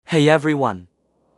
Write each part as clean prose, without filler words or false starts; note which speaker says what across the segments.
Speaker 1: Hey everyone,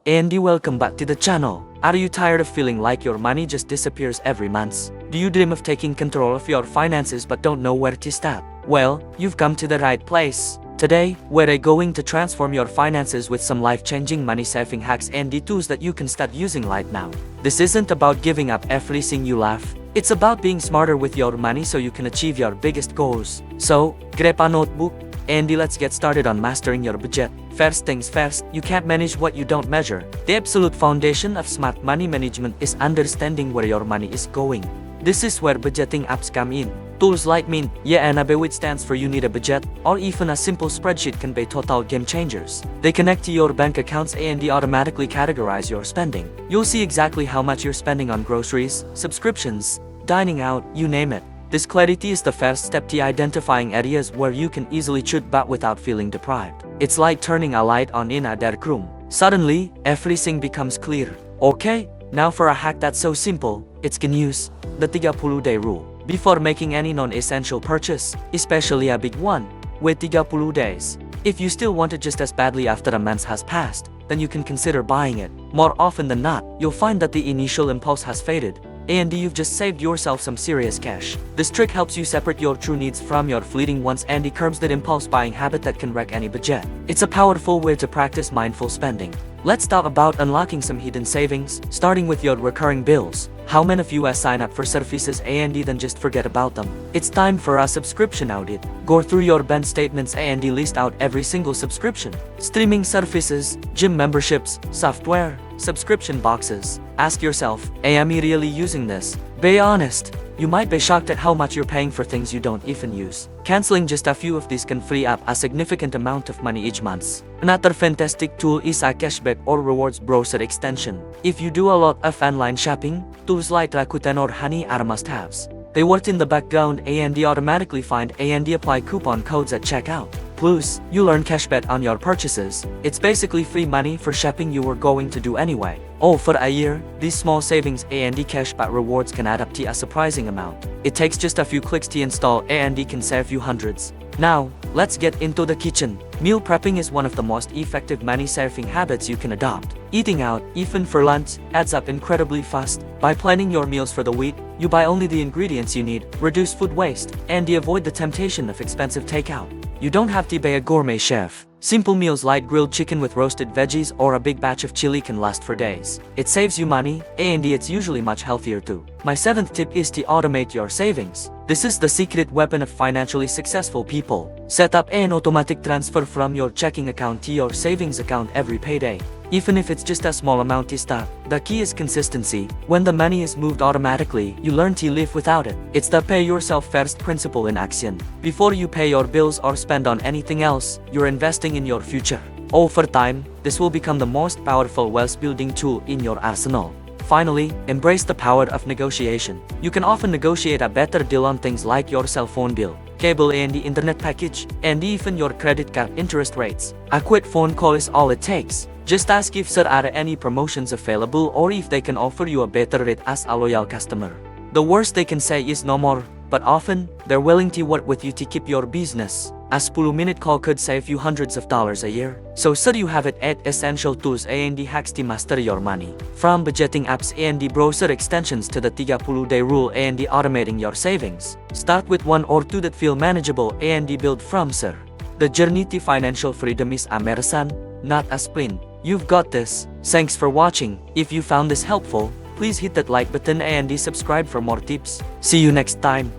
Speaker 1: Andy, welcome back to the channel. Are you tired of feeling like your money just disappears every month? Do you dream of taking control of your finances but don't know where to start? Well, you've come to the right place. Today, we're going to transform your finances with some life-changing money-saving hacks and tools that you can start using right now. This isn't about giving up everything you love. It's about being smarter with your money so you can achieve your biggest goals. So, grab a notebook, Andy, let's get started on mastering your budget. First things first, you can't manage what you don't measure. The absolute foundation of smart money management is understanding where your money is going. This is where budgeting apps come in. Tools like Mint, which stands for You Need a Budget, or even a simple spreadsheet can be total game changers. They connect to your bank accounts and automatically categorize your spending. You'll see exactly how much you're spending on groceries, subscriptions, dining out, you name it. This clarity is the first step to identifying areas where you can easily cut back without feeling deprived. It's like turning a light on in a dark room. Suddenly, everything becomes clear. Okay, now for a hack that's so simple, it's can use the 30-day rule. Before making any non-essential purchase, especially a big one, wait 30 days. If you still want it just as badly after a month has passed, then you can consider buying it. More often than not, you'll find that the initial impulse has faded, and you've just saved yourself some serious cash. This trick helps you separate your true needs from your fleeting ones and curbs that impulse buying habit that can wreck any budget. It's a powerful way to practice mindful spending. Let's talk about unlocking some hidden savings, starting with your recurring bills. How many of you sign up for services and then just forget about them? It's time for a subscription audit. Go through your bank statements and list out every single subscription. Streaming services, gym memberships, software, subscription boxes. Ask yourself, am I really using this? Be honest. You might be shocked at how much you're paying for things you don't even use. Canceling just a few of these can free up a significant amount of money each month. Another fantastic tool is a cashback or rewards browser extension. If you do a lot of online shopping, tools like Rakuten or Honey are must-haves. They work in the background and automatically find and apply coupon codes at checkout. Plus, you earn cashback on your purchases. It's basically free money for shopping you were going to do anyway. Oh, for a year, these small savings and cashback rewards can add up to a surprising amount. It takes just a few clicks to install and can save you hundreds. Now, let's get into the kitchen. Meal prepping is one of the most effective money-saving habits you can adopt. Eating out, even for lunch, adds up incredibly fast. By planning your meals for the week, you buy only the ingredients you need, reduce food waste, and avoid the temptation of expensive takeout. You don't have to be a gourmet chef. Simple meals like grilled chicken with roasted veggies or a big batch of chili can last for days. It saves you money, and it's usually much healthier too. My 7th tip is to automate your savings. This is the secret weapon of financially successful people. Set up an automatic transfer from your checking account to your savings account every payday. Even if it's just a small amount to start, the key is consistency. When the money is moved automatically, you learn to live without it. It's the pay yourself first principle in action. Before you pay your bills or spend on anything else, you're investing in your future. Over time, this will become the most powerful wealth-building tool in your arsenal. Finally, embrace the power of negotiation. You can often negotiate a better deal on things like your cell phone bill, cable and the internet package, and even your credit card interest rates. A quick phone call is all it takes. Just ask if there are any promotions available or if they can offer you a better rate as a loyal customer. The worst they can say is no more, but often, they're willing to work with you to keep your business. A 10-minute call could save you hundreds of dollars a year. So you have it at essential tools and hacks to master your money. From budgeting apps and browser extensions to the 30-day rule and automating your savings. Start with one or two that feel manageable and build from there. The journey to financial freedom is a marathon, not a sprint. You've got this. Thanks for watching. If you found this helpful, please hit that like button and subscribe for more tips. See you next time.